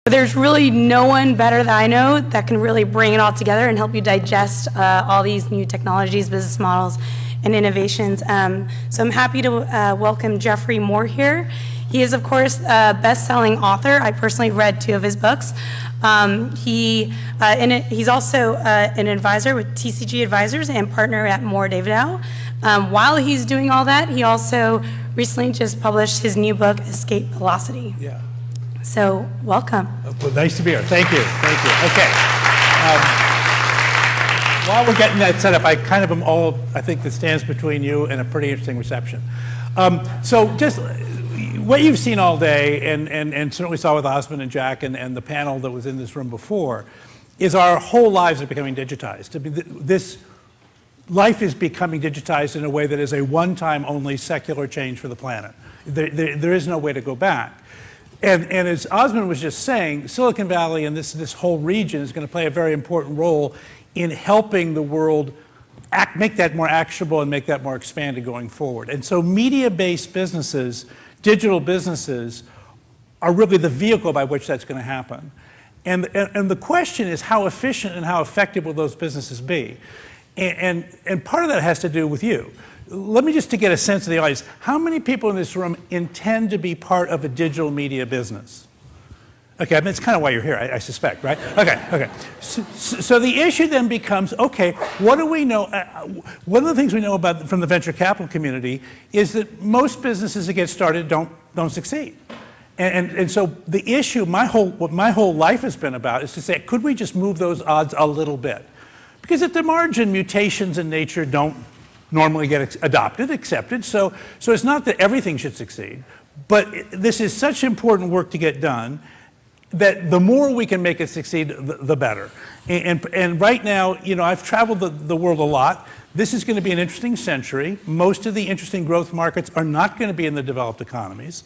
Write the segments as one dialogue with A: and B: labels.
A: There's really no one better that I know that can really bring it all together and help you digest all these new technologies, business models, and innovations. So I'm happy to welcome Geoffrey Moore here. He is, of course, a best-selling author. I personally read 2 of his books. He's also an advisor with TCG Advisors and partner at Moore Davidow. While he's doing all that, he also recently just published his new book, Escape Velocity.
B: Yeah.
A: So, welcome.
B: Well, nice to be here. Thank you. Thank you. Okay. While we're getting that set up, I kind of am all, I think, that stands between you and a pretty interesting reception. So just what you've seen all day, and certainly saw with Osmond and Jack and the panel that was in this room before, is our whole lives are becoming digitized. I mean, this life is becoming digitized in a way that is a one-time only secular change for the planet. There is no way to go back. And as Osmond was just saying, Silicon Valley and this whole region is going to play a very important role in helping the world make that more actionable and make that more expanded going forward. And so media-based businesses, digital businesses, are really the vehicle by which that's going to happen. And the question is, how efficient and how effective will those businesses be? And part of that has to do with you. Let me just to get a sense of the audience. How many people in this room intend to be part of a digital media business? Okay, I mean, it's kind of why you're here, I suspect, right? Okay. So the issue then becomes, okay, what do we know? One of the things we know about from the venture capital community is that most businesses that get started don't succeed. And so the issue, what my whole life has been about is to say, could we just move those odds a little bit? Because at the margin, mutations in nature don't normally get accepted. So it's not that everything should succeed, but this is such important work to get done that the more we can make it succeed, the better. And right now, you know, I've traveled the world a lot. This is going to be an interesting century. Most of the interesting growth markets are not going to be in the developed economies.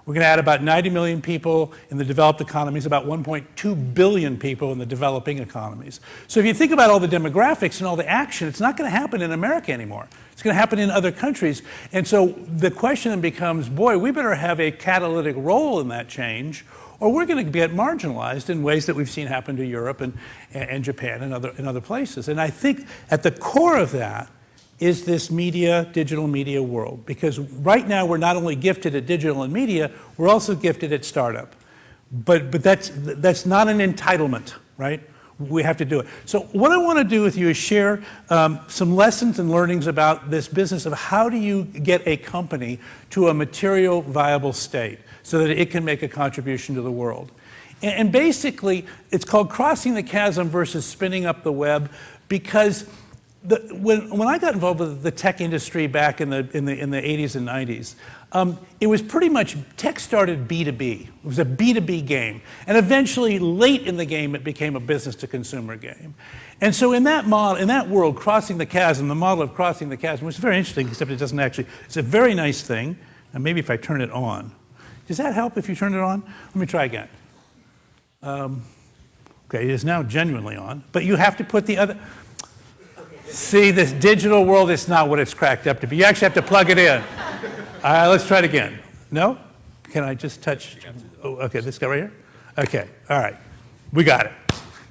B: We're going to add about 90 million people in the developed economies, about 1.2 billion people in the developing economies. So if you think about all the demographics and all the action, it's not going to happen in America anymore. It's going to happen in other countries. And so the question then becomes, boy, we better have a catalytic role in that change, or we're going to get marginalized in ways that we've seen happen to Europe and Japan and other places. And I think at the core of that is this digital media world. Because right now we're not only gifted at digital and media, we're also gifted at startup. But that's not an entitlement, right? We have to do it. So what I want to do with you is share some lessons and learnings about this business of how do you get a company to a material viable state so that it can make a contribution to the world. And basically, it's called crossing the chasm versus spinning up the web, because when I got involved with the tech industry back in the 80s and 90s, it was pretty much tech started B2B. It was a B2B game. And eventually, late in the game, it became a business to consumer game. And so in that world, crossing the chasm, the model of crossing the chasm, which is very interesting, except it doesn't actually, it's a very nice thing. And maybe if I turn it on. Does that help if you turn it on? Let me try again. Okay, it is now genuinely on, but you have to put the other. See, this digital world is not what it's cracked up to be. You actually have to plug it in. Let's try it again. No? Can I just touch? Oh, okay, this guy right here? Okay, all right. We got it.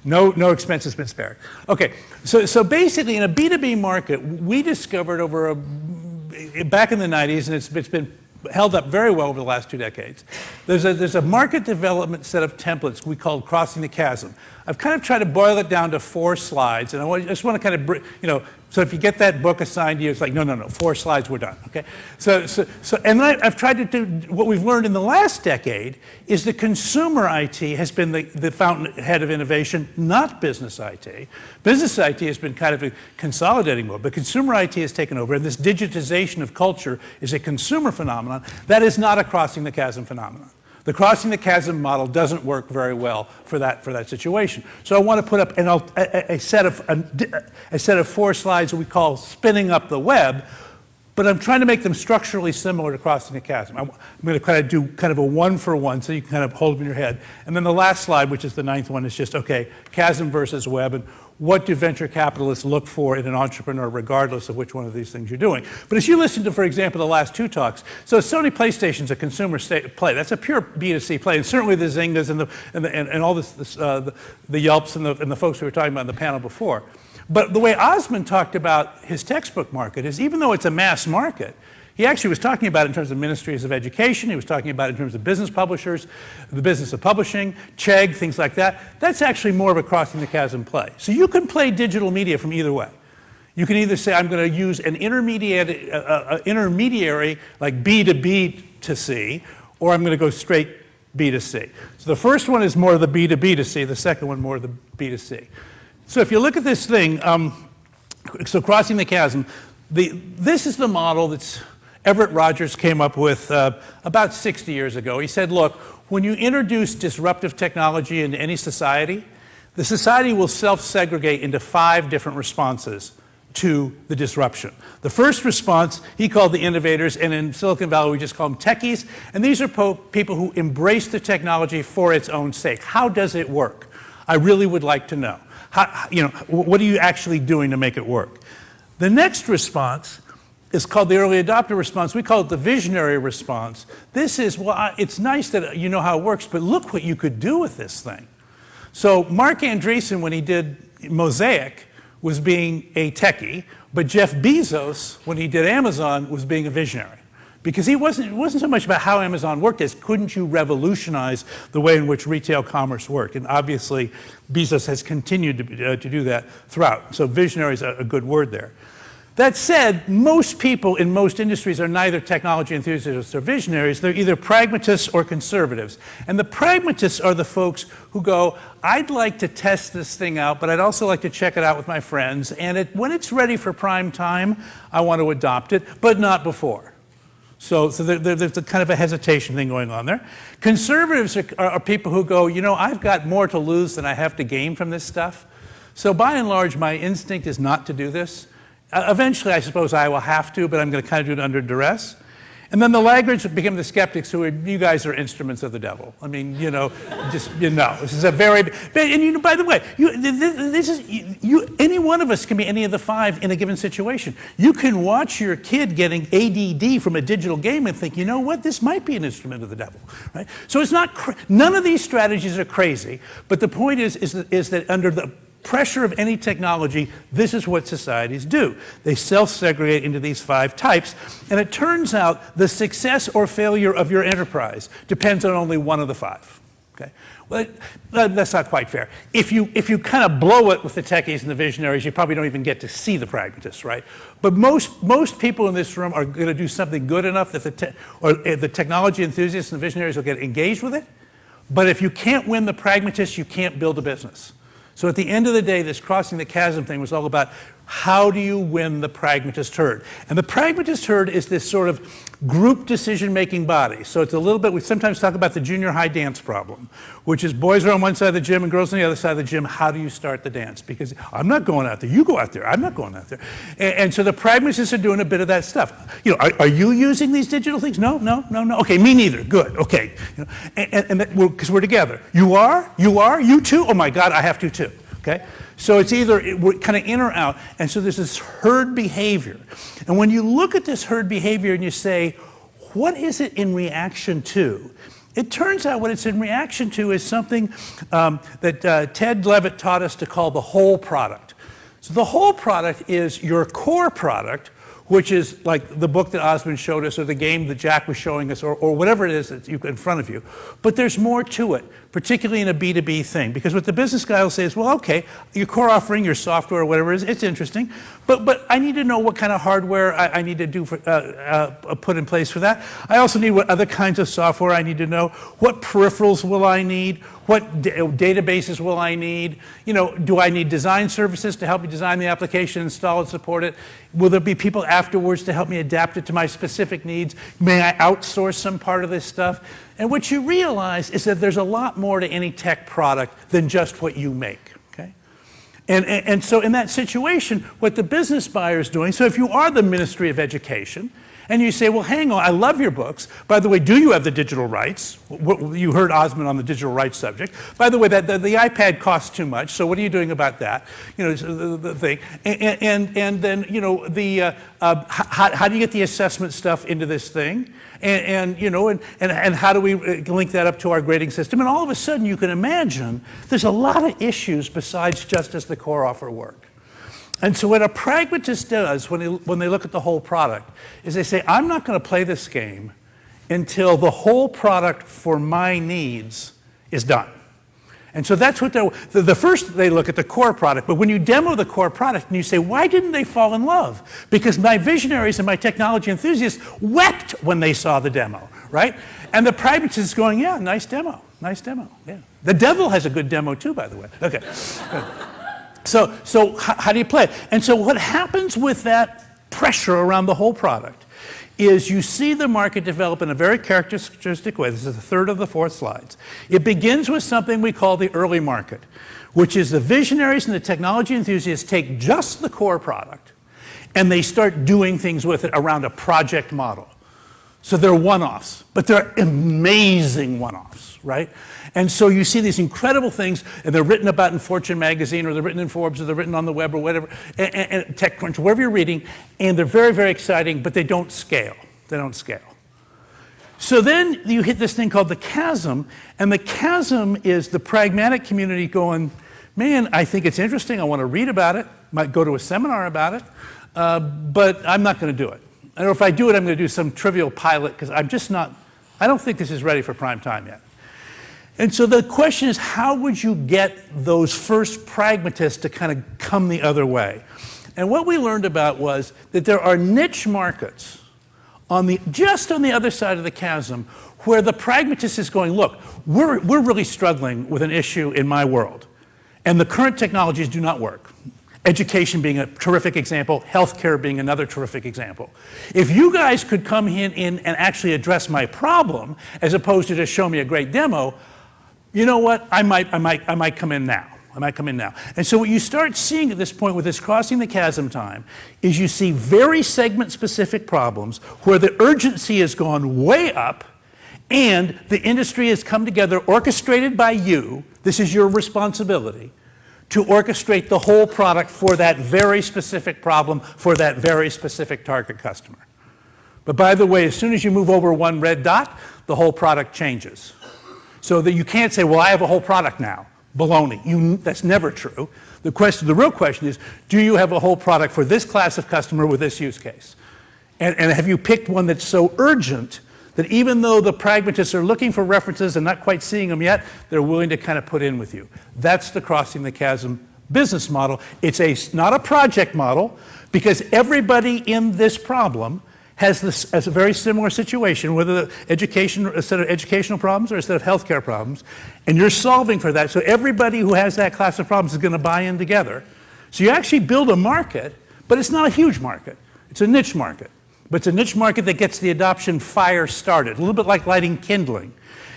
B: No expense has been spared. Okay, so basically in a B2B market, we discovered back in the 90s, and it's been held up very well over the last 2 decades. There's a market development set of templates we call Crossing the Chasm. I've kind of tried to boil it down to 4 slides, and I just want to kind of, so if you get that book assigned to you, it's like, no, 4 slides, we're done, okay? And I've tried to do, what we've learned in the last decade is that consumer IT has been the fountainhead of innovation, not business IT. Business IT has been kind of a consolidating mode, but consumer IT has taken over, and this digitization of culture is a consumer phenomenon. That is not a crossing the chasm phenomenon. The crossing the chasm model doesn't work very well for that situation. So I want to put up a set of 4 slides that we call spinning up the web, but I'm trying to make them structurally similar to crossing the chasm. I'm going to kind of do kind of a 1-for-1, so you can kind of hold them in your head. And then the last slide, which is the 9th one, is just, okay, chasm versus web, and what do venture capitalists look for in an entrepreneur, regardless of which one of these things you're doing. But as you listen to, for example, the last two talks, so Sony PlayStation's a consumer play. That's a pure B2C play, and certainly the Zyngas and all this the Yelps and the folks we were talking about in the panel before. But the way Osmond talked about his textbook market is, even though it's a mass market, he actually was talking about it in terms of ministries of education. He was talking about it in terms of business publishers, the business of publishing, Chegg, things like that. That's actually more of a crossing the chasm play. So you can play digital media from either way. You can either say, I'm going to use an intermediary like B to B to C, or I'm going to go straight B to C. So the first one is more of the B to B to C. The second one more of the B to C. So if you look at this thing, so crossing the chasm, this is the model that's Everett Rogers came up with about 60 years ago. He said, look, when you introduce disruptive technology into any society, the society will self-segregate into 5 different responses to the disruption. The first response he called the innovators, and in Silicon Valley we just call them techies, and these are people who embrace the technology for its own sake. How does it work? I really would like to know. What are you actually doing to make it work? The next response is called the early adopter response. We call it the visionary response. This is, well, it's nice that you know how it works, but look what you could do with this thing. So Mark Andreessen, when he did Mosaic, was being a techie, but Jeff Bezos, when he did Amazon, was being a visionary. Because it wasn't so much about how Amazon worked as couldn't you revolutionize the way in which retail commerce worked. And obviously, Bezos has continued to do that throughout. So visionary is a good word there. That said, most people in most industries are neither technology enthusiasts or visionaries. They're either pragmatists or conservatives. And the pragmatists are the folks who go, I'd like to test this thing out, but I'd also like to check it out with my friends. And when it's ready for prime time, I want to adopt it, but not before. So there's a kind of a hesitation thing going on there. Conservatives are people who go, I've got more to lose than I have to gain from this stuff. So by and large, my instinct is not to do this. Eventually, I suppose I will have to, but I'm going to kind of do it under duress. And then the laggards become the skeptics who are, you guys are instruments of the devil. I mean, this is a very, and by the way, any one of us can be any of the 5 in a given situation. You can watch your kid getting ADD from a digital game and think, you know what, this might be an instrument of the devil, right? So it's not, none of these strategies are crazy, but the point is that under the pressure of any technology, this is what societies do. They self-segregate into these 5 types, and it turns out the success or failure of your enterprise depends on only one of the 5. Okay? Well, that's not quite fair. If you kind of blow it with the techies and the visionaries, you probably don't even get to see the pragmatists, right? But most people in this room are going to do something good enough that the technology enthusiasts and the visionaries will get engaged with it. But if you can't win the pragmatists, you can't build a business. So at the end of the day, this crossing the chasm thing was all about how do you win the pragmatist herd? And the pragmatist herd is this sort of group decision-making body. So it's a little bit, we sometimes talk about the junior high dance problem, which is boys are on one side of the gym and girls on the other side of the gym. How do you start the dance? Because I'm not going out there. You go out there. I'm not going out there. And so the pragmatists are doing a bit of that stuff. Are you using these digital things? No. Okay, me neither. Good. Okay. And because we're together. You are? You too? Oh my God, I have to too. Okay? So it's either we're kind of in or out. And so there's this herd behavior. And when you look at this herd behavior and you say, what is it in reaction to? It turns out what it's in reaction to is something that Ted Levitt taught us to call the whole product. So the whole product is your core product, which is like the book that Osmond showed us or the game that Jack was showing us or whatever it is that's in front of you. But there's more to it, particularly in a B2B thing. Because what the business guy will say is, well, okay, your core offering, your software or whatever it is, it's interesting. But I need to know what kind of hardware I need to do put in place for that. I also need what other kinds of software I need to know. What peripherals will I need? What databases will I need? Do I need design services to help me design the application, install it, support it? Will there be people afterwards to help me adapt it to my specific needs? May I outsource some part of this stuff? And what you realize is that there's a lot more to any tech product than just what you make. Okay? And so in that situation, what the business buyer is doing, so if you are the Ministry of Education, And you say, well, hang on, I love your books. By the way, do you have the digital rights? You heard Osmond on the digital rights subject. By the way, the iPad costs too much, so what are you doing about that? You know, the thing. And then, you know, how do you get the assessment stuff into this thing? You know, and how do we link that up to our grading system? And all of a sudden, you can imagine there's a lot of issues besides just does the core offer work. And so what a pragmatist does when they look at the whole product is they say, I'm not going to play this game until the whole product for my needs is done. And so that's what the first they look at the core product, but when you demo the core product and you say, why didn't they fall in love? Because my visionaries and my technology enthusiasts wept when they saw the demo, right? And the pragmatist is going, yeah, nice demo, yeah. The devil has a good demo too, by the way. Okay. So how do you play it? And so what happens with that pressure around the whole product is you see the market develop in a very characteristic way. This is the third of the fourth slides. It begins with something we call the early market, which is the visionaries and the technology enthusiasts take just the core product and they start doing things with it around a project model. So they're one-offs, but they're amazing one-offs, right? And so you see these incredible things, and they're written about in Fortune magazine, or they're written in Forbes, or they're written on the web, or whatever, and TechCrunch, wherever you're reading, and they're very, very exciting, but they don't scale. They don't scale. So then you hit this thing called the chasm, and the chasm is the pragmatic community going, man, I think it's interesting, I want to read about it, might go to a seminar about it, but I'm not going to do it. Or if I do it, I'm going to do some trivial pilot, because I don't think this is ready for prime time yet. And so the question is, how would you get those first pragmatists to kind of come the other way? And what we learned about was that there are niche markets just on the other side of the chasm where the pragmatist is going, look, we're really struggling with an issue in my world, and the current technologies do not work. Education being a terrific example, healthcare being another terrific example. If you guys could come in and actually address my problem, as opposed to just show me a great demo, you know what? I might come in now. I might come in now. And so what you start seeing at this point with this crossing the chasm time is you see very segment-specific problems where the urgency has gone way up, and the industry has come together, orchestrated by you. This is your responsibility to orchestrate the whole product for that very specific problem for that very specific target customer. But by the way, as soon as you move over one red dot, the whole product changes. So that you can't say, well, I have a whole product now. Baloney. That's never true. The real question is, do you have a whole product for this class of customer with this use case? And have you picked one that's so urgent that even though the pragmatists are looking for references and not quite seeing them yet, they're willing to kind of put in with you? That's the crossing the chasm business model. It's not a project model, because everybody in this problem has a very similar situation, whether a set of educational problems or a set of healthcare problems, and you're solving for that. So everybody who has that class of problems is going to buy in together. So you actually build a market, but it's not a huge market. It's a niche market. But it's a niche market that gets the adoption fire started, a little bit like lighting kindling.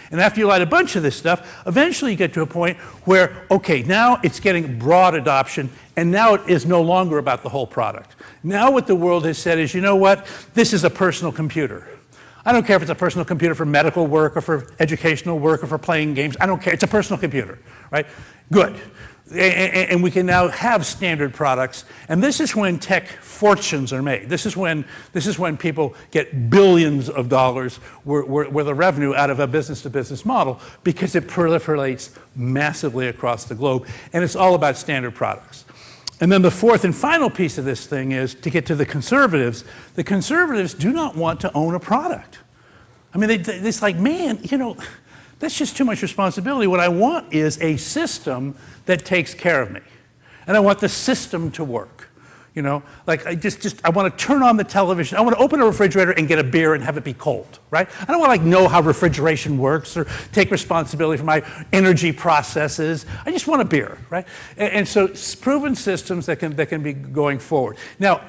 B: And after you light a bunch of this stuff, eventually you get to a point where, okay, now it's getting broad adoption, and now it is no longer about the whole product. Now what the world has said is, you know what, this is a personal computer. I don't care if it's a personal computer for medical work or for educational work or for playing games. I don't care. It's a personal computer, right? Good. And we can now have standard products, and this is when tech fortunes are made. This is when people get billions of dollars worth of revenue out of a business-to-business model, because it proliferates massively across the globe, and it's all about standard products. And then the fourth and final piece of this thing is to get to the conservatives. The conservatives do not want to own a product. I mean, it's like, man, you know, that's just too much responsibility. What I want is a system that takes care of me. And I want the system to work. You know, like I want to turn on the television. I want to open a refrigerator and get a beer and have it be cold, right? I don't want to like know how refrigeration works or take responsibility for my energy processes. I just want a beer, right? And so it's proven systems that can be going forward. Now,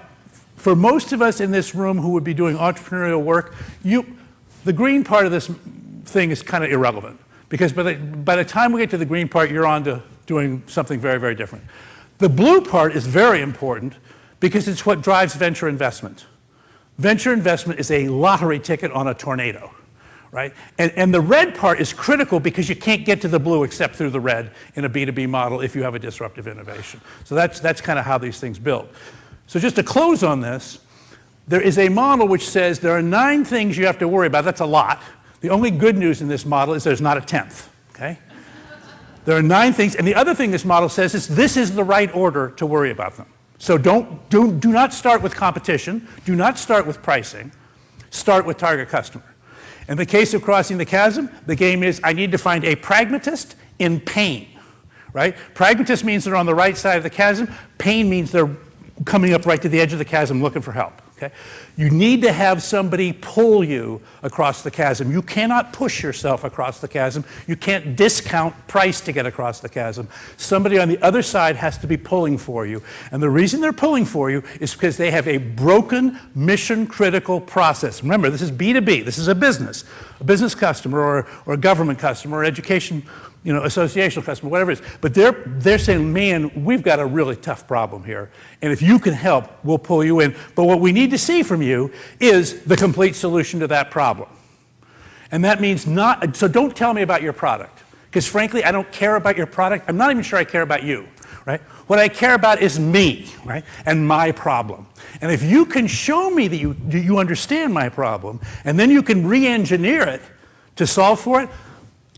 B: for most of us in this room who would be doing entrepreneurial work, the green part of this thing is kind of irrelevant, because by the time we get to the green part, you're on to doing something very, very different. The blue part is very important, because it's what drives venture investment. Venture investment is a lottery ticket on a tornado, right? And the red part is critical because you can't get to the blue except through the red in a B2B model if you have a disruptive innovation. So that's kind of how these things build. So just to close on this, there is a model which says there are 9 things you have to worry about. That's a lot. The only good news in this model is there's not a 10th, okay? There are 9 things, and the other thing this model says is this is the right order to worry about them. So do not start with competition. Do not start with pricing. Start with target customer. In the case of crossing the chasm, the game is I need to find a pragmatist in pain, right? Pragmatist means they're on the right side of the chasm. Pain means they're coming up right to the edge of the chasm looking for help. Okay? You need to have somebody pull you across the chasm. You cannot push yourself across the chasm. You can't discount price to get across the chasm. Somebody on the other side has to be pulling for you. And the reason they're pulling for you is because they have a broken mission-critical process. Remember, this is B2B. This is a business customer or a government customer or education, associational customer, whatever it is. But they're saying, man, we've got a really tough problem here. And if you can help, we'll pull you in. But what we need to see from you is the complete solution to that problem. And that means so don't tell me about your product. Because frankly, I don't care about your product. I'm not even sure I care about you, right? What I care about is me, right? And my problem. And if you can show me that you understand my problem, and then you can re-engineer it to solve for it,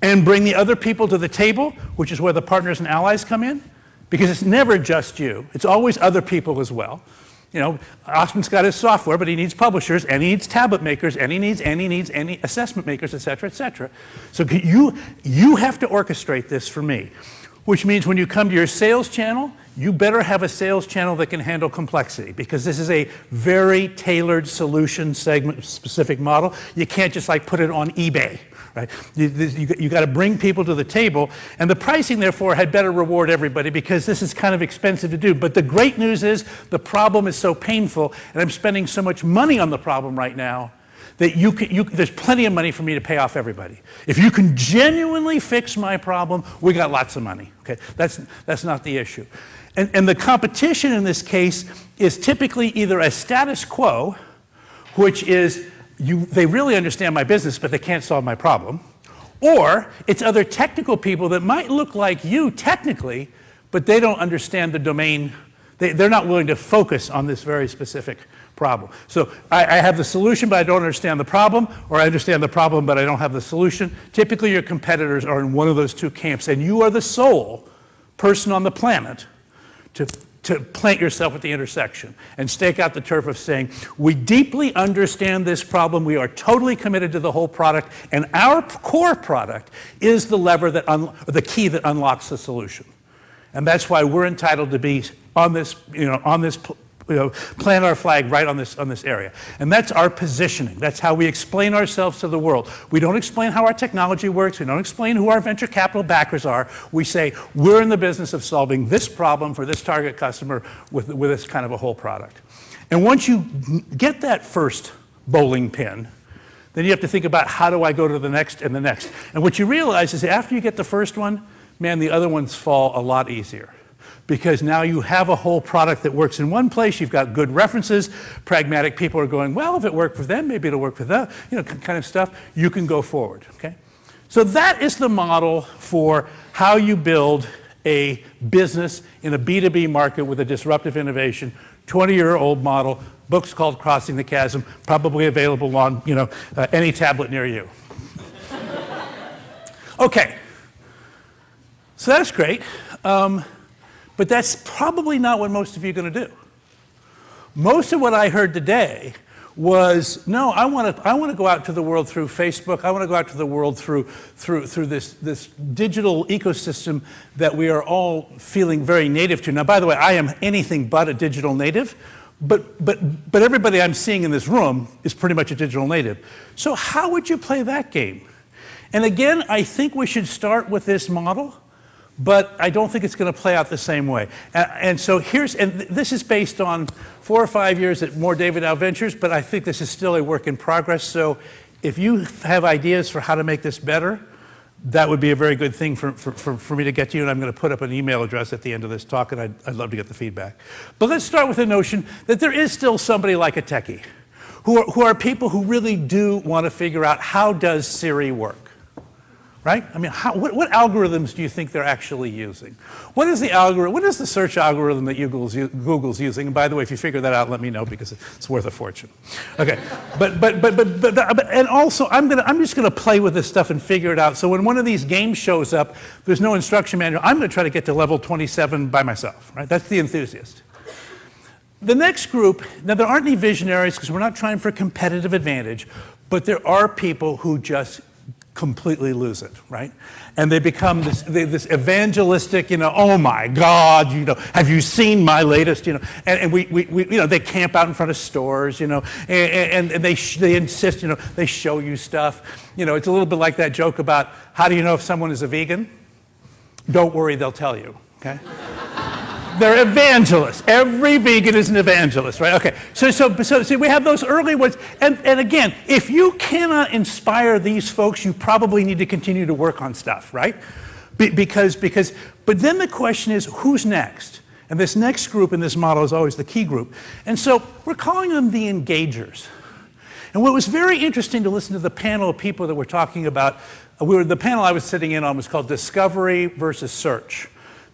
B: and bring the other people to the table, which is where the partners and allies come in, because it's never just you. It's always other people as well. Osman's got his software, but he needs publishers, and he needs tablet makers, and he needs any assessment makers, et cetera, et cetera. So you have to orchestrate this for me, which means when you come to your sales channel, you better have a sales channel that can handle complexity, because this is a very tailored solution segment specific model. You can't just put it on eBay. Right? You got to bring people to the table, and the pricing, therefore, had better reward everybody because this is kind of expensive to do. But the great news is the problem is so painful, and I'm spending so much money on the problem right now that there's plenty of money for me to pay off everybody. If you can genuinely fix my problem, we got lots of money. Okay, that's not the issue. And the competition in this case is typically either a status quo, which is they really understand my business, but they can't solve my problem. Or it's other technical people that might look like you technically, but they don't understand the domain. They're not willing to focus on this very specific problem. So I have the solution, but I don't understand the problem, or I understand the problem, but I don't have the solution. Typically, your competitors are in one of those 2 camps, and you are the sole person on the planet to plant yourself at the intersection and stake out the turf of saying, we deeply understand this problem, we are totally committed to the whole product, and our core product is the lever the key that unlocks the solution. And that's why we're entitled to be on this, plant our flag right on this area. And that's our positioning. That's how we explain ourselves to the world. We don't explain how our technology works. We don't explain who our venture capital backers are. We say we're in the business of solving this problem for this target customer with this kind of a whole product. And once you get that first bowling pin, then you have to think about how do I go to the next and the next. And what you realize is after you get the first one, man, the other ones fall a lot easier. Because now you have a whole product that works in one place, you've got good references, pragmatic people are going, well, if it worked for them, maybe it'll work for them, kind of stuff, you can go forward, okay? So that is the model for how you build a business in a B2B market with a disruptive innovation, 20-year-old model, book's called Crossing the Chasm, probably available on, any tablet near you. Okay, so that's great. But that's probably not what most of you are going to do. Most of what I heard today was, no, I want to go out to the world through Facebook. I want to go out to the world through this digital ecosystem that we are all feeling very native to. Now, by the way, I am anything but a digital native, but everybody I'm seeing in this room is pretty much a digital native. So how would you play that game? And again, I think we should start with this model. But I don't think it's going to play out the same way. And this is based on 4 or 5 years at Moore David Dow Ventures, but I think this is still a work in progress. So if you have ideas for how to make this better, that would be a very good thing for me to get to you. And I'm going to put up an email address at the end of this talk, and I'd love to get the feedback. But let's start with the notion that there is still somebody like a techie who are people who really do want to figure out how does Siri work, right? I mean, what algorithms do you think they're actually using? What is the algorithm? What is the search algorithm that Google's using? And by the way, if you figure that out, let me know because it's worth a fortune. Okay, but and also I'm just gonna play with this stuff and figure it out. So when one of these games shows up, there's no instruction manual. I'm gonna try to get to level 27 by myself, right? That's the enthusiast. The next group, now there aren't any visionaries because we're not trying for competitive advantage, but there are people who just completely lose it, right? And they become this evangelistic, oh my God, have you seen my latest, and we they camp out in front of stores, and they insist, they show you stuff. It's a little bit like that joke about how do you know if someone is a vegan? Don't worry, they'll tell you, okay? They're evangelists. Every vegan is an evangelist, right? Okay. So see, we have those early ones. And again, if you cannot inspire these folks, you probably need to continue to work on stuff, right? But then the question is, who's next? And this next group in this model is always the key group. And so we're calling them the engagers. And what was very interesting to listen to the panel of people that we're talking about, the panel I was sitting in on was called Discovery versus Search.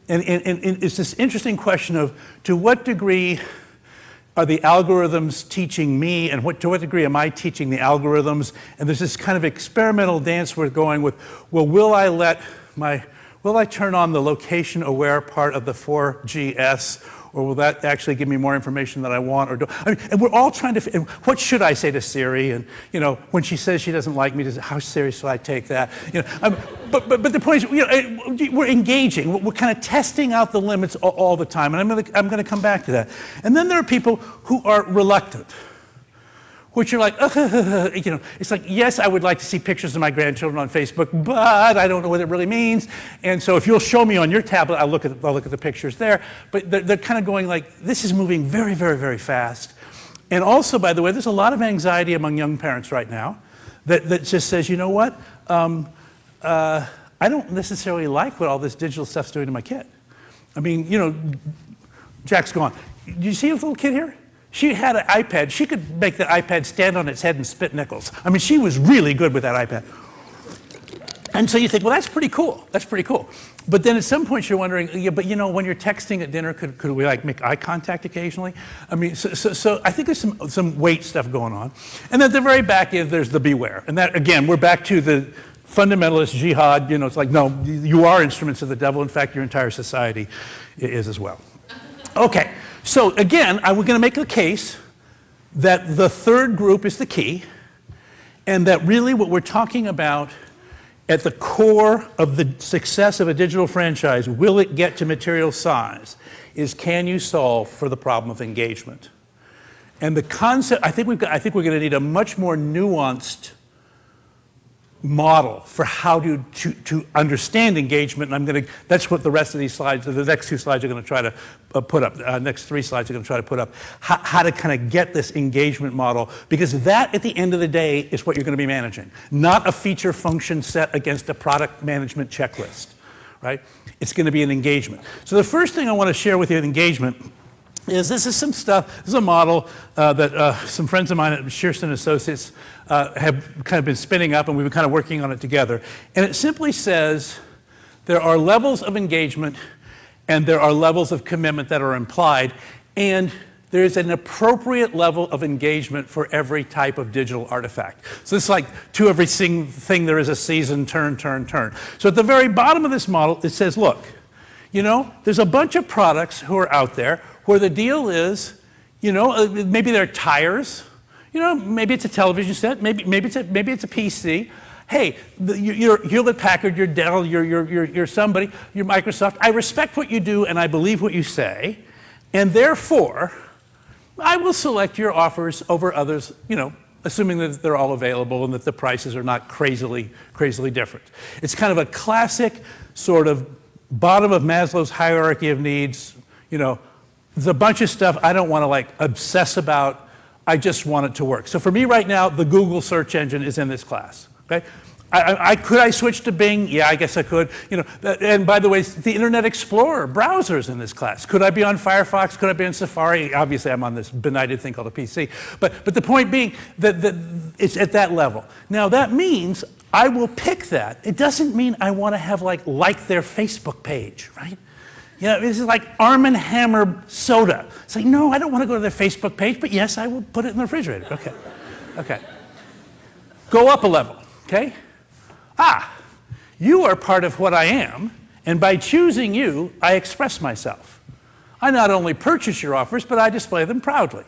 B: And it's this interesting question of to what degree are the algorithms teaching me and to what degree am I teaching the algorithms? And there's this kind of experimental dance we're going with, well, will I turn on the location aware part of the 4GS, or will that actually give me more information that I want or don't? And we're all trying to, what should I say to Siri? And when she says she doesn't like me, how serious should I take that? But the point is, we're engaging. We're kind of testing out the limits all the time, and I'm going to come back to that. And then there are people who are reluctant, which are like, it's like, yes, I would like to see pictures of my grandchildren on Facebook, but I don't know what it really means. And so if you'll show me on your tablet, I'll look at the pictures there. But they're kind of going like, this is moving very, very, very fast. And also, by the way, there's a lot of anxiety among young parents right now that just says, you know what? I don't necessarily like what all this digital stuff's doing to my kid. I mean, Jack's gone. Do you see a little kid here? She had an iPad. She could make the iPad stand on its head and spit nickels. I mean, she was really good with that iPad. And so you think, well, that's pretty cool. That's pretty cool. But then at some point you're wondering, yeah, but when you're texting at dinner, could we like make eye contact occasionally? I mean, so I think there's some weight stuff going on. And then at the very back end, there's the beware. And that, again, we're back to the fundamentalist jihad. It's like, no, you are instruments of the devil. In fact, your entire society is as well. Okay. So again, we're going to make a case that the third group is the key, and that really what we're talking about at the core of the success of a digital franchise, will it get to material size, is can you solve for the problem of engagement? And the concept, I think we're going to need a much more nuanced model for how to understand engagement, and that's what the rest of these slides, the next two slides are going to try to put up, next three slides are going to try to put up, how to kind of get this engagement model, because that at the end of the day is what you're going to be managing, not a feature function set against a product management checklist, right? It's going to be an engagement. So the first thing I want to share with you with engagement is this is some stuff, this is a model that some friends of mine at Shearson Associates have kind of been spinning up, and we've been kind of working on it together. And it simply says there are levels of engagement and there are levels of commitment that are implied, and there's an appropriate level of engagement for every type of digital artifact. So it's like to every thing there is a season, turn. So at the very bottom of this model, it says, look, there's a bunch of products who are out there where the deal is, maybe they're tires, maybe it's a television set, maybe it's a PC. Hey, you're Hewlett-Packard, you're Dell, you're somebody, you're Microsoft. I respect what you do and I believe what you say, and therefore, I will select your offers over others, assuming that they're all available and that the prices are not crazily different. It's kind of a classic sort of bottom of Maslow's hierarchy of needs, there's a bunch of stuff I don't want to obsess about. I just want it to work. So for me right now, the Google search engine is in this class. Okay? Could I switch to Bing? Yeah, I guess I could. You know, and by the way, the Internet Explorer browsers in this class. Could I be on Firefox? Could I be on Safari? Obviously, I'm on this benighted thing called a PC. But the point being that it's at that level. Now, that means I will pick that. It doesn't mean I want to have like their Facebook page, right? You know, this is like Arm & Hammer soda. It's like, no, I don't want to go to their Facebook page, but yes, I will put it in the refrigerator. Okay. Okay. Go up a level, okay? You are part of what I am, and by choosing you, I express myself. I not only purchase your offers, but I display them proudly.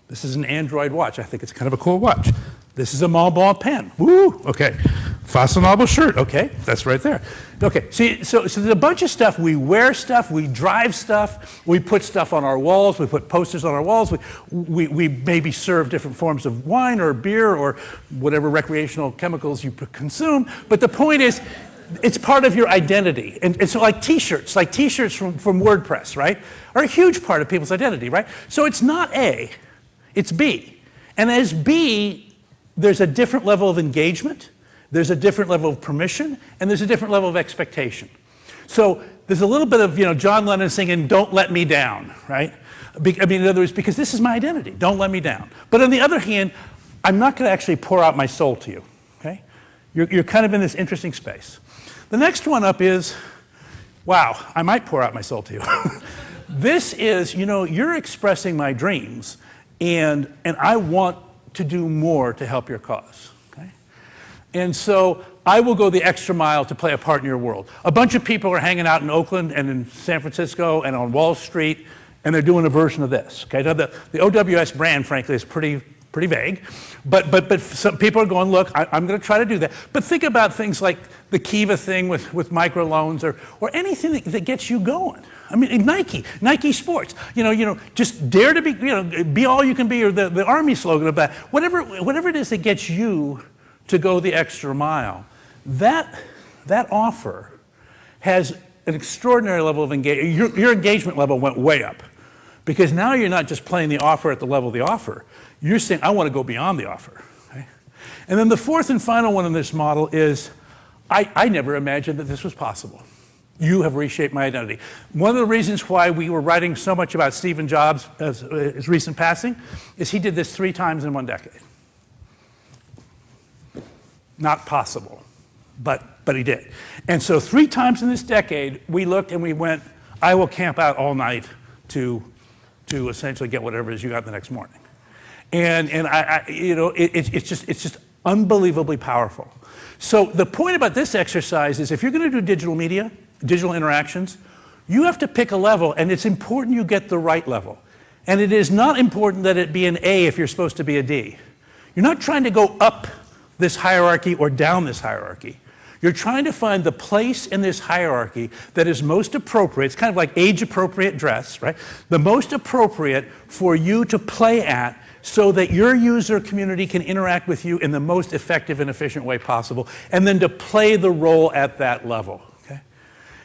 B: This is an Android watch. I think it's kind of a cool watch. This is a Malbon pen. Woo! Okay. Fashionable shirt. Okay, that's right there. Okay, see, so there's a bunch of stuff. We wear stuff. We drive stuff. We put stuff on our walls. We put posters on our walls. We maybe serve different forms of wine or beer or whatever recreational chemicals you consume. But the point is, it's part of your identity. And so like T-shirts from WordPress, right, are a huge part of people's identity, right? So it's not A, it's B. And as B, there's a different level of engagement. There's a different level of permission, and there's a different level of expectation. So there's a little bit of, John Lennon singing, "Don't let me down," right? I mean, in other words, because this is my identity, don't let me down. But on the other hand, I'm not going to actually pour out my soul to you, okay? You're kind of in this interesting space. The next one up is, wow, I might pour out my soul to you. This is, you're expressing my dreams, and I want to do more to help your cause. And so I will go the extra mile to play a part in your world. A bunch of people are hanging out in Oakland and in San Francisco and on Wall Street, and they're doing a version of this. Okay, now the OWS brand, frankly, is pretty vague, but some people are going, look, I'm going to try to do that. But think about things like the Kiva thing with microloans or anything that gets you going. I mean, Nike Sports. Just dare to be all you can be, or the Army slogan of that. Whatever it is that gets you to go the extra mile, that offer has an extraordinary level of engagement. Your engagement level went way up, because now you're not just playing the offer at the level of the offer. You're saying, I want to go beyond the offer. Okay? And then the fourth and final one in this model is, I never imagined that this was possible. You have reshaped my identity. One of the reasons why we were writing so much about Stephen Jobs' his recent passing is he did this 3 times in 1 decade. Not possible, but he did. And so 3 times in this decade, we looked and we went, I will camp out all night to essentially get whatever it is you got the next morning. And it's just unbelievably powerful. So the point about this exercise is, if you're going to do digital media, digital interactions, you have to pick a level, and it's important you get the right level. And it is not important that it be an A if you're supposed to be a D. You're not trying to go up this hierarchy or down this hierarchy. You're trying to find the place in this hierarchy that is most appropriate. It's kind of like age-appropriate dress, right? The most appropriate for you to play at, so that your user community can interact with you in the most effective and efficient way possible, and then to play the role at that level. Okay?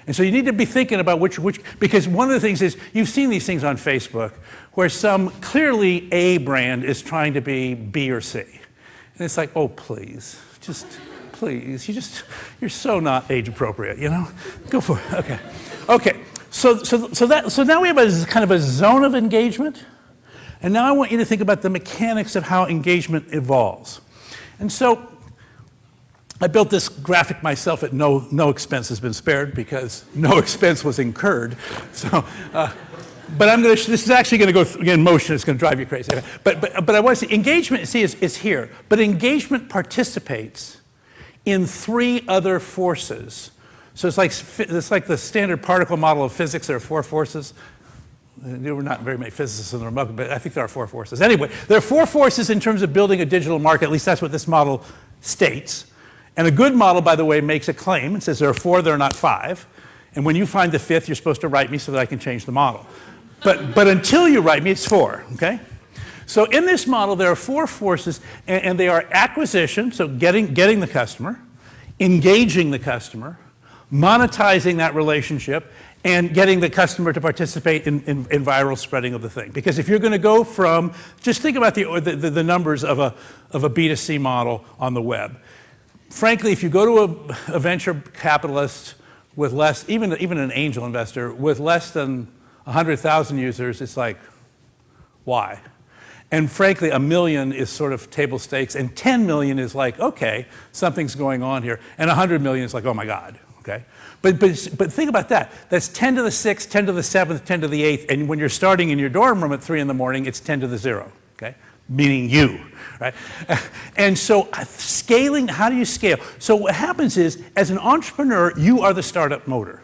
B: And so you need to be thinking about which, because one of the things is, you've seen these things on Facebook where some clearly A brand is trying to be B or C. And it's like, oh, please, please, you're so not age appropriate, Go for it. Okay. So now we have a kind of a zone of engagement, and now I want you to think about the mechanics of how engagement evolves. And so I built this graphic myself at no expense has been spared, because no expense was incurred. So. But this is actually going to go in motion. It's going to drive you crazy. But I want to see, engagement, is here. But engagement participates in 3 other forces. So it's like the standard particle model of physics. There are 4 forces. There were not very many physicists in the room, but I think there are 4 forces. Anyway, there are 4 forces in terms of building a digital market. At least that's what this model states. And a good model, by the way, makes a claim. It says there are 4, there are not 5. And when you find the 5th, you're supposed to write me so that I can change the model. But until you write me, it's 4, okay? So in this model, there are 4 forces, and they are acquisition, so getting the customer, engaging the customer, monetizing that relationship, and getting the customer to participate in viral spreading of the thing. Because if you're going to go from, just think about the numbers of a B2C model on the web. frankly, if you go to a venture capitalist with less, even an angel investor with less than 100,000 users, it's like, why? And frankly, 1 million is sort of table stakes, and 10 million is like, okay, something's going on here, and 100 million is like, oh my God, okay? But think about that. That's 10 to the 6th, 10 to the 7th, 10 to the 8th, and when you're starting in your dorm room at 3 in the morning, it's 10 to the 0, okay? Meaning you, right? And so scaling, how do you scale? So what happens is, as an entrepreneur, you are the startup motor.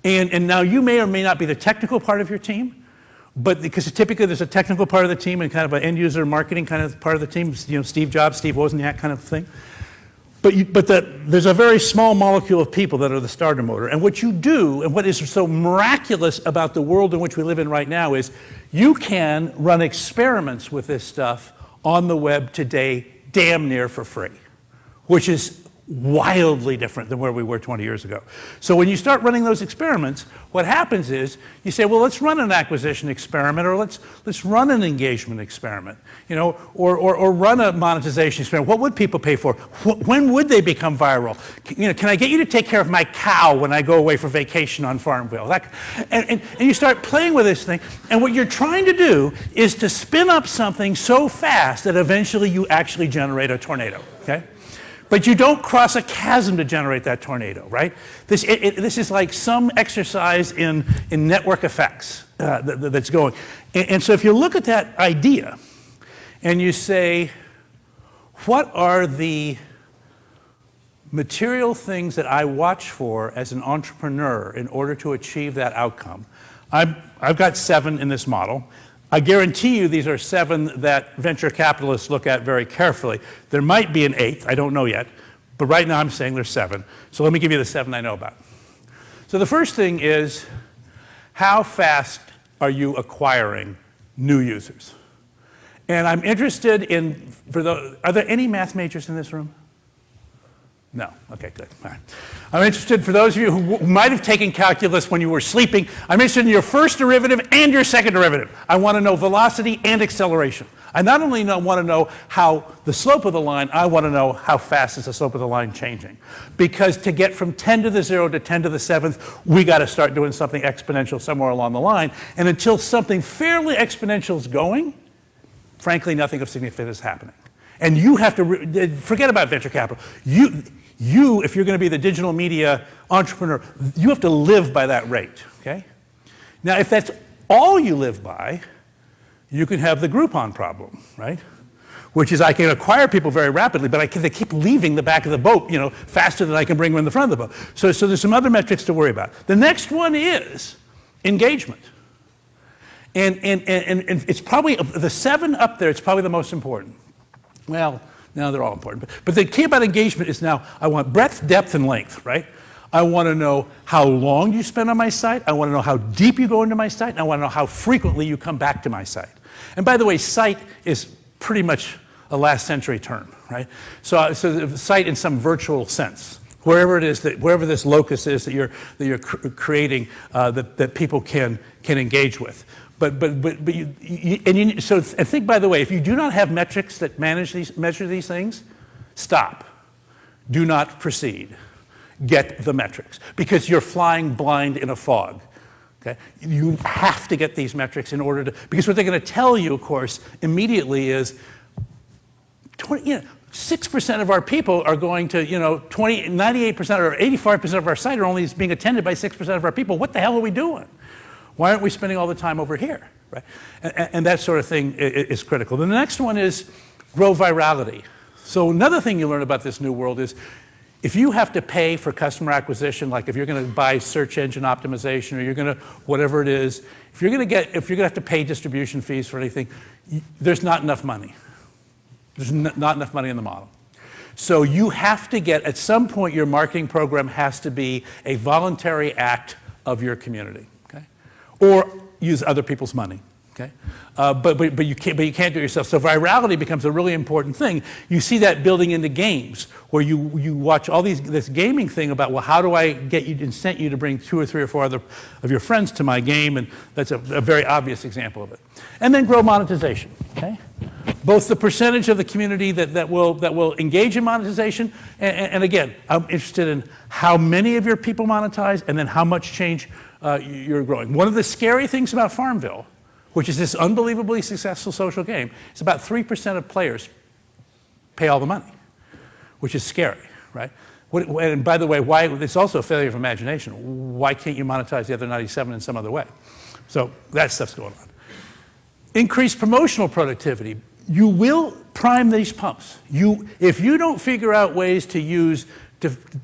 B: And now you may or may not be the technical part of your team, but because typically there's a technical part of the team and kind of an end user marketing kind of part of the team, you know, Steve Jobs, Steve Wozniak kind of thing. But there's a very small molecule of people that are the starter motor. And what you do, and what is so miraculous about the world in which we live in right now, is you can run experiments with this stuff on the web today damn near for free, which is wildly different than where we were 20 years ago. So when you start running those experiments, what happens is you say, well, let's run an acquisition experiment, or let's run an engagement experiment, you know, or run a monetization experiment. What would people pay for? When would they become viral? You know, can I get you to take care of my cow when I go away for vacation on Farmville? And you start playing with this thing, and what you're trying to do is to spin up something so fast that eventually you actually generate a tornado, okay? But you don't cross a chasm to generate that tornado, right? This is like some exercise in network effects that's going. And so if you look at that idea and you say, what are the material things that I watch for as an entrepreneur in order to achieve that outcome? I've got 7 in this model. I guarantee you these are 7 that venture capitalists look at very carefully. There might be an 8th, I don't know yet, but right now I'm saying there's 7. So let me give you the 7 I know about. So the first thing is, how fast are you acquiring new users? And I'm interested in, are there any math majors in this room? No, okay, good, all right. I'm interested, for those of you who might have taken calculus when you were sleeping, I'm interested in your first derivative and your second derivative. I want to know velocity and acceleration. I not only want to know how the slope of the line, I want to know how fast is the slope of the line changing. Because to get from 10 to the 0 to 10 to the 7th, we got to start doing something exponential somewhere along the line. And until something fairly exponential is going, frankly, nothing of significance is happening. And you have to, forget about venture capital. You, if you're going to be the digital media entrepreneur, you have to live by that rate, okay? Now, if that's all you live by, you can have the Groupon problem, right? Which is I can acquire people very rapidly, but they keep leaving the back of the boat, you know, faster than I can bring them in the front of the boat. So there's some other metrics to worry about. The next one is engagement. And it's probably, the 7 up there, it's probably the most important. Well, no, they're all important. But the key about engagement is now I want breadth, depth, and length, right? I want to know how long you spend on my site. I want to know how deep you go into my site. And I want to know how frequently you come back to my site. And by the way, site is pretty much a last century term, right? So site in some virtual sense. Wherever it is wherever this locus is that you're creating that people can engage with. So think, by the way, if you do not have metrics that measure these things, stop. Do not proceed. Get the metrics, because you're flying blind in a fog. Okay? You have to get these metrics in order to, because what they're going to tell you, of course, immediately is 6% of our people are going to, 98% or 85% of our site are only being attended by 6% of our people. What the hell are we doing? Why aren't we spending all the time over here, right? And that sort of thing is critical. Then the next one is grow virality. So another thing you learn about this new world is if you have to pay for customer acquisition, like if you're going to buy search engine optimization, or you're going to, whatever it is, if you're going to have to pay distribution fees for anything, there's not enough money. There's not enough money in the model. So you have to get, at some point, your marketing program has to be a voluntary act of your community. Or use other people's money. Okay, but you can't do it yourself. So virality becomes a really important thing. You see that building into games, where you watch all this gaming thing about, well, how do I get you, incent you to bring 2 or 3 or 4 other of your friends to my game, and that's a very obvious example of it. And then grow monetization. Okay, both the percentage of the community that will engage in monetization, and again, I'm interested in how many of your people monetize, and then how much change you're growing. One of the scary things about Farmville, which is this unbelievably successful social game, is about 3% of players pay all the money, which is scary, right? And by the way, why? It's also a failure of imagination. Why can't you monetize the other 97 in some other way? So that stuff's going on. Increase promotional productivity. You will prime these pumps. If you don't figure out ways to use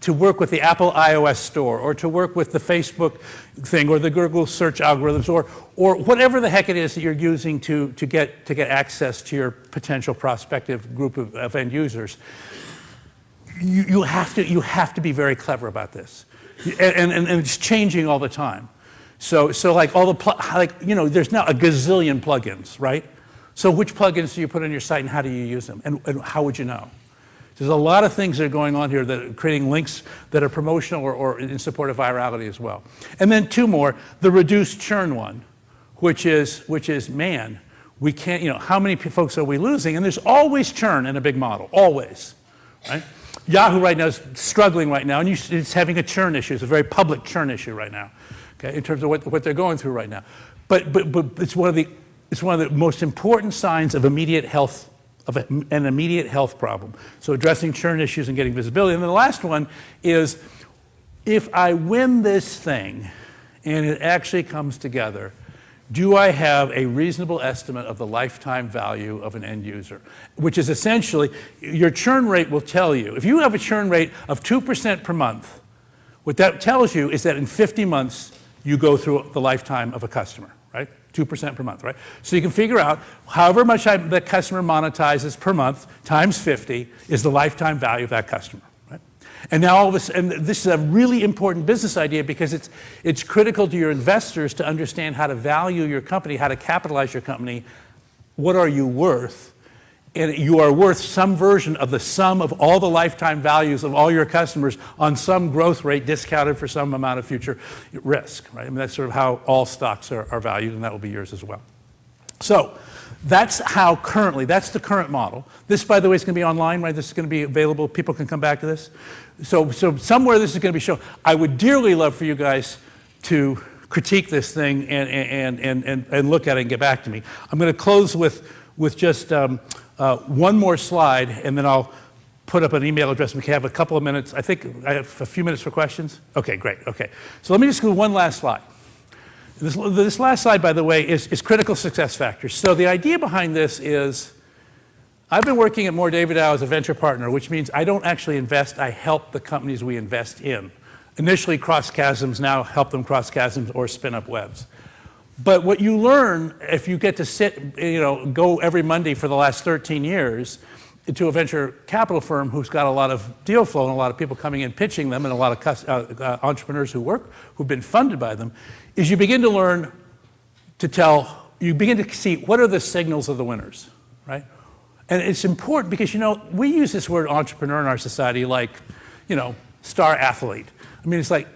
B: to work with the Apple iOS store, or to work with the Facebook thing, or the Google search algorithms, or whatever the heck it is that you're using to get access to your potential prospective group of end users, you have to be very clever about this, and it's changing all the time. So like there's now a gazillion plugins, right? So which plugins do you put on your site, and how do you use them, and how would you know? There's a lot of things that are going on here that are creating links that are promotional or in support of virality as well. And then 2 more, the reduced churn one, which is man, we can't, how many folks are we losing? And there's always churn in a big model, always, right? Yahoo right now is struggling right now, and it's having a churn issue. It's a very public churn issue right now, okay, in terms of what they're going through right now. But it's one of the most important signs of immediate health, of an immediate health problem. So addressing churn issues and getting visibility. And then the last one is, if I win this thing and it actually comes together, do I have a reasonable estimate of the lifetime value of an end user? Which is essentially, your churn rate will tell you. If you have a churn rate of 2% per month, what that tells you is that in 50 months, you go through the lifetime of a customer, right? 2% per month, right? So you can figure out however much the customer monetizes per month times 50 is the lifetime value of that customer, right? And now all of a sudden, and this is a really important business idea, because it's critical to your investors to understand how to value your company, how to capitalize your company. What are you worth? And you are worth some version of the sum of all the lifetime values of all your customers on some growth rate discounted for some amount of future risk, right? I mean, that's sort of how all stocks are valued, and that will be yours as well. So that's how that's the current model. This, by the way, is going to be online, right? This is going to be available. People can come back to this. So somewhere this is going to be shown. I would dearly love for you guys to critique this thing and look at it and get back to me. I'm going to close with just one more slide, and then I'll put up an email address. We can have a couple of minutes. I think I have a few minutes for questions. Okay, great. Okay. So let me just go one last slide. This last slide, by the way, is critical success factors. So the idea behind this is, I've been working at Moore David Dow as a venture partner, which means I don't actually invest, I help the companies we invest in. Initially cross chasms, now help them cross chasms or spin up webs. But what you learn if you get to sit, go every Monday for the last 13 years to a venture capital firm who's got a lot of deal flow and a lot of people coming in pitching them, and a lot of entrepreneurs who've been funded by them, is you begin to learn you begin to see what are the signals of the winners, right? And it's important because, we use this word entrepreneur in our society like, star athlete. I mean, it's like,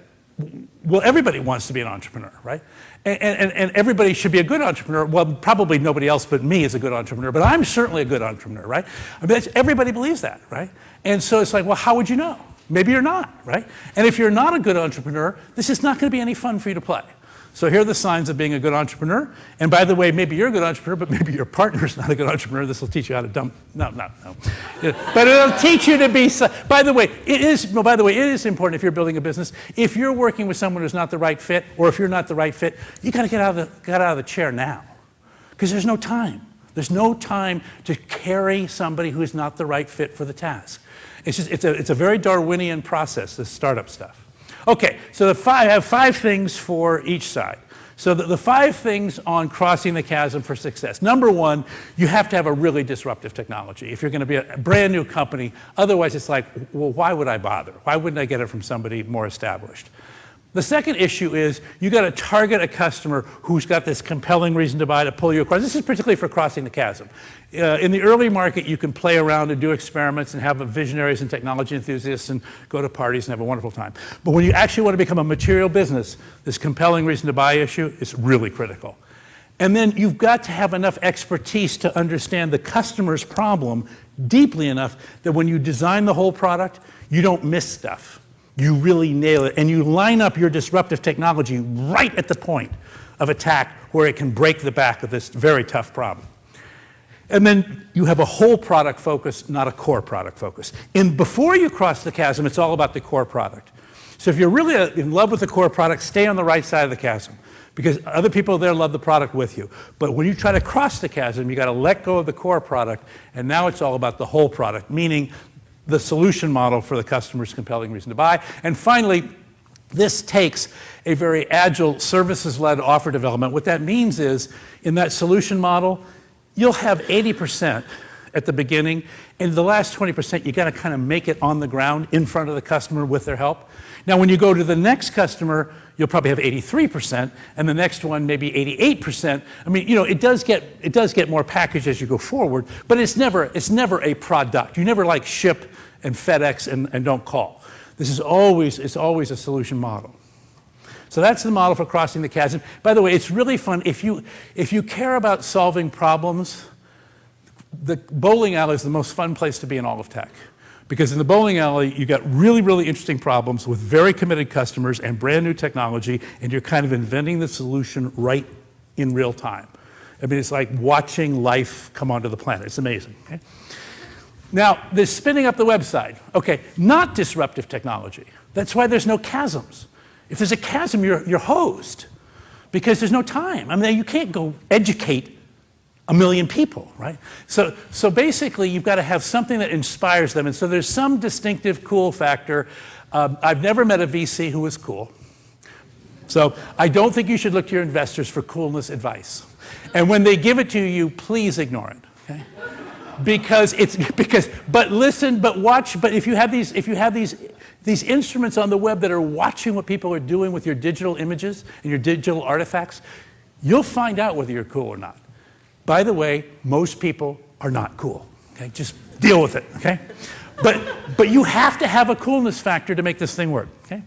B: well, everybody wants to be an entrepreneur, right? And everybody should be a good entrepreneur. Well, probably nobody else but me is a good entrepreneur, but I'm certainly a good entrepreneur, right? I mean, everybody believes that, right? And so it's like, well, how would you know? Maybe you're not, right? And if you're not a good entrepreneur, this is not going to be any fun for you to play. So here are the signs of being a good entrepreneur. And by the way, maybe you're a good entrepreneur, but maybe your partner's not a good entrepreneur. This will teach you how to dump. No. But it'll teach you to be. By the way, it is important if you're building a business. If you're working with someone who's not the right fit, or if you're not the right fit, you got to get out of the chair now, because there's no time. There's no time to carry somebody who is not the right fit for the task. It's a very Darwinian process, this startup stuff. Okay, so I have 5 things for each side. So the 5 things on crossing the chasm for success. Number 1, you have to have a really disruptive technology if you're going to be a brand new company. Otherwise, it's like, well, why would I bother? Why wouldn't I get it from somebody more established? The second issue is you got to target a customer who's got this compelling reason to buy to pull you across. This is particularly for crossing the chasm. In the early market, you can play around and do experiments and have visionaries and technology enthusiasts and go to parties and have a wonderful time. But when you actually want to become a material business, this compelling reason to buy issue is really critical. And then you've got to have enough expertise to understand the customer's problem deeply enough that when you design the whole product, you don't miss stuff. You really nail it, and you line up your disruptive technology right at the point of attack where it can break the back of this very tough problem. And then you have a whole product focus, not a core product focus. And before you cross the chasm, it's all about the core product. So if you're really in love with the core product, stay on the right side of the chasm, because other people there love the product with you. But when you try to cross the chasm, you got to let go of the core product, and now it's all about the whole product, meaning the solution model for the customer's compelling reason to buy. And finally, this takes a very agile services-led offer development. What that means is, in that solution model, you'll have 80% at the beginning, and the last 20% you got to kind of make it on the ground in front of the customer with their help. Now when you go to the next customer, you'll probably have 83%, and the next one maybe 88%. I mean, you know, it does get more packaged as you go forward, but it's never a product. You never like ship and FedEx and don't call. This is always a solution model. So that's the model for crossing the chasm. By the way, it's really fun. If you care about solving problems, the bowling alley is the most fun place to be in all of tech. Because in the bowling alley, you got really, really interesting problems with very committed customers and brand new technology, and you're kind of inventing the solution right in real time. I mean, it's like watching life come onto the planet. It's amazing. Okay? Now, there's spinning up the website. Okay, not disruptive technology. That's why there's no chasms. If there's a chasm, you're hosed, because there's no time. I mean, you can't go educate 1 million people, right? So basically, you've got to have something that inspires them. And so there's some distinctive cool factor. I've never met a VC who was cool. So I don't think you should look to your investors for coolness advice. And when they give it to you, please ignore it, okay? But listen, but watch, but if you have these instruments on the web that are watching what people are doing with your digital images and your digital artifacts, you'll find out whether you're cool or not. By the way, most people are not cool, okay? Just deal with it, okay? But you have to have a coolness factor to make this thing work, okay?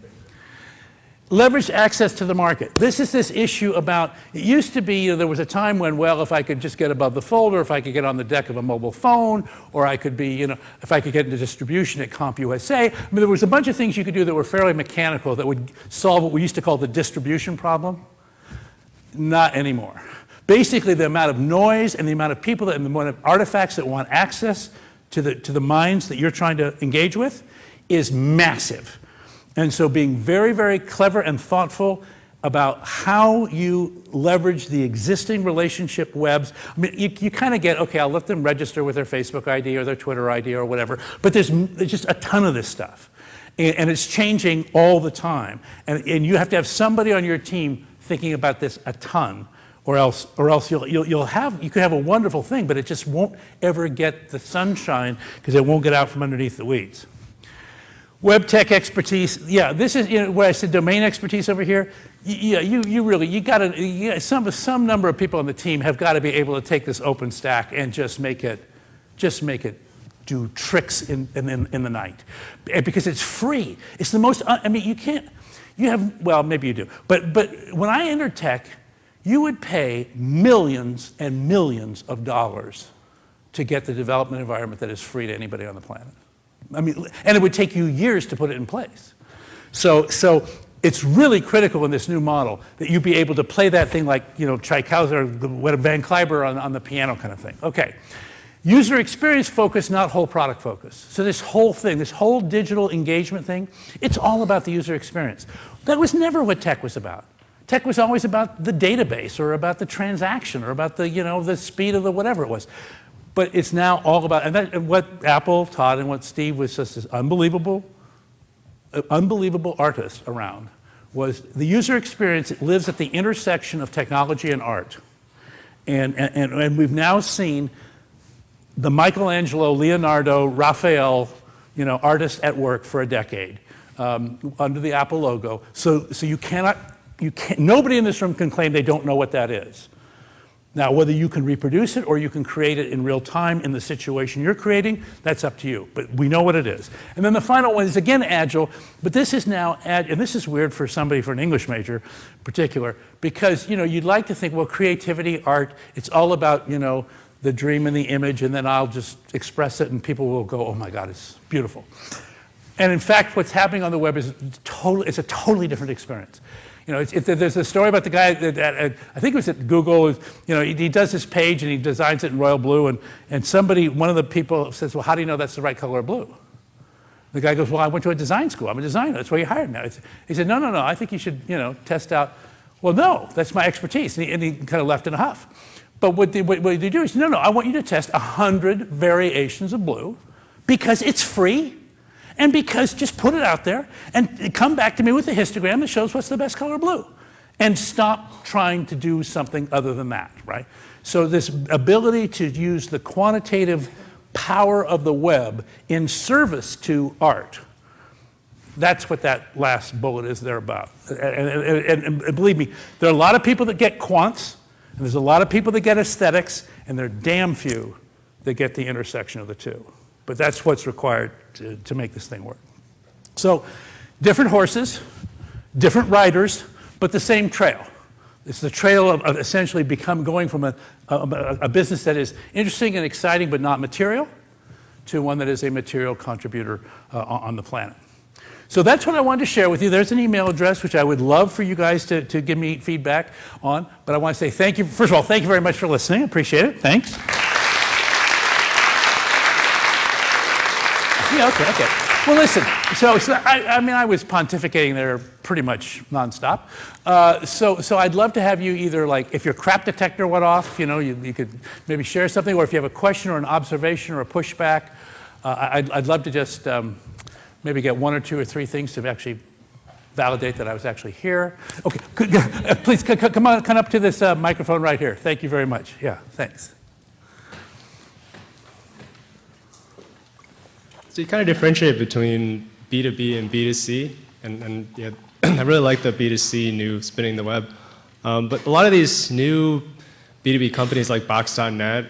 B: Leverage access to the market. This is this issue about, it used to be, there was a time when, well, if I could just get above the fold, or if I could get on the deck of a mobile phone, or I could be, if I could get into distribution at CompUSA. I mean, there was a bunch of things you could do that were fairly mechanical that would solve what we used to call the distribution problem. Not anymore. Basically, the amount of noise and the amount of people and the amount of artifacts that want access to the minds that you're trying to engage with is massive. And so being very, very clever and thoughtful about how you leverage the existing relationship webs. I mean, you kind of get, okay, I'll let them register with their Facebook ID or their Twitter ID or whatever, but there's just a ton of this stuff. And it's changing all the time. And you have to have somebody on your team thinking about this a ton. Or else you could have a wonderful thing, but it just won't ever get the sunshine because it won't get out from underneath the weeds. Web tech expertise, yeah, this is where I said domain expertise over here. Yeah, you got to, some number of people on the team have got to be able to take this open stack and just make it do tricks in the night, because it's free. It's the most. I mean, well, maybe you do, but when I entered tech, you would pay millions and millions of dollars to get the development environment that is free to anybody on the planet. I mean, and it would take you years to put it in place. So it's really critical in this new model that you be able to play that thing like, Tchaikovsky or Van Cliburn on the piano kind of thing. Okay. User experience focus, not whole product focus. So this whole thing, this whole digital engagement thing, it's all about the user experience. That was never what tech was about. Tech was always about the database or about the transaction or about the, the speed of the whatever it was. But it's now all about, and what Apple taught and what Steve was just this unbelievable artist around was the user experience. It lives at the intersection of technology and art. And we've now seen the Michelangelo, Leonardo, Raphael, artists at work for a decade. under the Apple logo. So nobody in this room can claim they don't know what that is. Now, whether you can reproduce it or you can create it in real time in the situation you're creating, that's up to you. But we know what it is. And then the final one is, again, Agile. But this is now, and this is weird for somebody, for an English major in particular, because, you'd like to think, well, creativity, art, it's all about, the dream and the image, and then I'll just express it and people will go, oh my God, it's beautiful. And in fact, what's happening on the web is it's a totally different experience. There's a story about the guy that I think it was at Google. He does this page and he designs it in royal blue, and one of the people says, well, how do you know that's the right color of blue? The guy goes, well, I went to a design school. I'm a designer. That's why you hired me. He said, no. I think you should, test out. Well, no, that's my expertise. And he kind of left in a huff. But what they do is, no, I want you to test 100 variations of blue because it's free. And because just put it out there and come back to me with a histogram that shows what's the best color blue. And stop trying to do something other than that, right? So this ability to use the quantitative power of the web in service to art, that's what that last bullet is there about. And believe me, there are a lot of people that get quants, and there's a lot of people that get aesthetics, and there are damn few that get the intersection of the two. But that's what's required to make this thing work. So different horses, different riders, but the same trail. It's the trail of essentially going from a business that is interesting and exciting but not material to one that is a material contributor on the planet. So that's what I wanted to share with you. There's an email address which I would love for you guys to give me feedback on. But I want to say thank you. First of all, thank you very much for listening. I appreciate it. Thanks. Yeah, okay. Well, listen, I was pontificating there pretty much nonstop. So I'd love to have you either, like, if your crap detector went off, you could maybe share something, or if you have a question or an observation or a pushback, I'd love to just maybe get one or two or three things to actually validate that I was actually here. Okay, please come up to this microphone right here. Thank you very much. Yeah, thanks.
C: So you kind of differentiate between B2B and B2C, and yeah, I really like the B2C new spinning the web. But a lot of these new B2B companies like Box.net,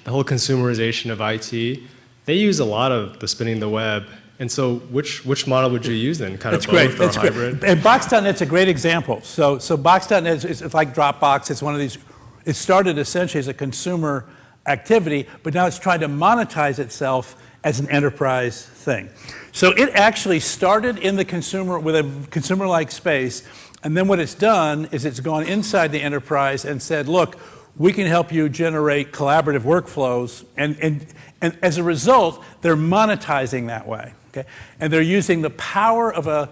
C: the whole consumerization of IT, they use a lot of the spinning the web. And so which model would you use then? Kind of both or hybrid?
B: Great. And Box.net's a great example. So Box.net is like Dropbox. It's one of these, it started essentially as a consumer activity, but now it's trying to monetize itself as an enterprise thing. So it actually started in the consumer with a consumer-like space, and then what it's done is it's gone inside the enterprise and said, look, we can help you generate collaborative workflows, and as a result, they're monetizing that way. Okay? And they're using the power of an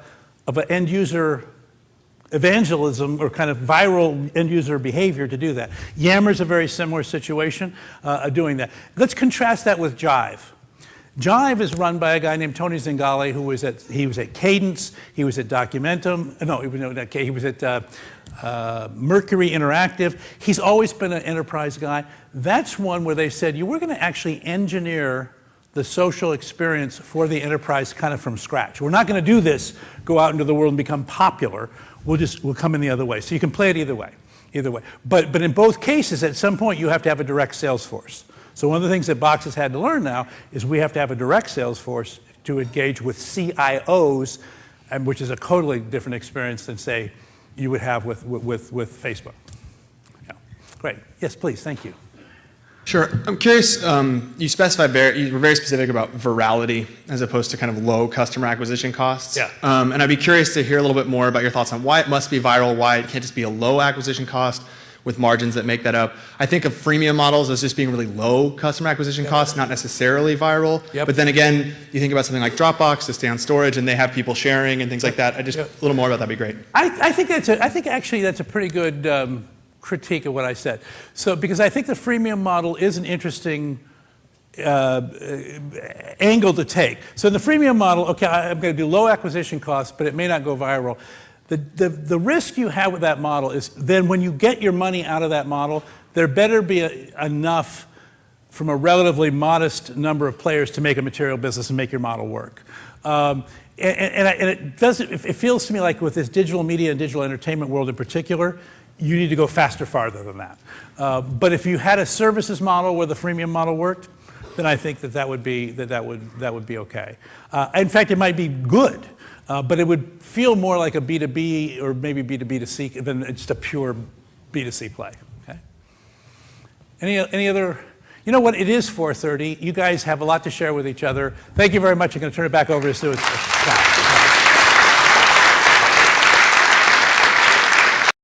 B: end user evangelism or kind of viral end user behavior to do that. Yammer's a very similar situation doing that. Let's contrast that with Jive. Jive is run by a guy named Tony Zingale, he was at Cadence, he was at Documentum, he was at Mercury Interactive. He's always been an enterprise guy. That's one where they said, we're going to actually engineer the social experience for the enterprise kind of from scratch. We're not going to do this, go out into the world and become popular. We'll come in the other way. So you can play it either way. But in both cases, at some point, you have to have a direct sales force. So one of the things that Box has had to learn now is we have to have a direct sales force to engage with CIOs, which is a totally different experience than, say, you would have with Facebook. Yeah. Great. Yes, please. Thank you.
D: Sure. I'm curious, you specified you were very specific about virality as opposed to kind of low customer acquisition costs.
B: Yeah.
D: And I'd be curious to hear a little bit more about your thoughts on why it must be viral, why it can't just be a low acquisition cost with margins that make that up. I think of freemium models as just being really low customer acquisition costs, not necessarily viral.
B: Yep.
D: But then again, you think about something like Dropbox to stay on storage, and they have people sharing and things like that. A little more about that'd be great.
B: I think actually that's a pretty good critique of what I said. So because I think the freemium model is an interesting angle to take. So in the freemium model, okay, I'm going to do low acquisition costs, but it may not go viral. The risk you have with that model is then when you get your money out of that model, there better be enough from a relatively modest number of players to make a material business and make your model work. It feels to me like with this digital media and digital entertainment world in particular, you need to go faster, farther than that. But if you had a services model where the freemium model worked, then I think that would be okay. In fact, it might be good, but it would feel more like a B2B or maybe B2B2C than just a pure B2C play. Okay. Any other? You know what? It is 4:30. You guys have a lot to share with each other. Thank you very much. I'm going to turn it back over to Sue.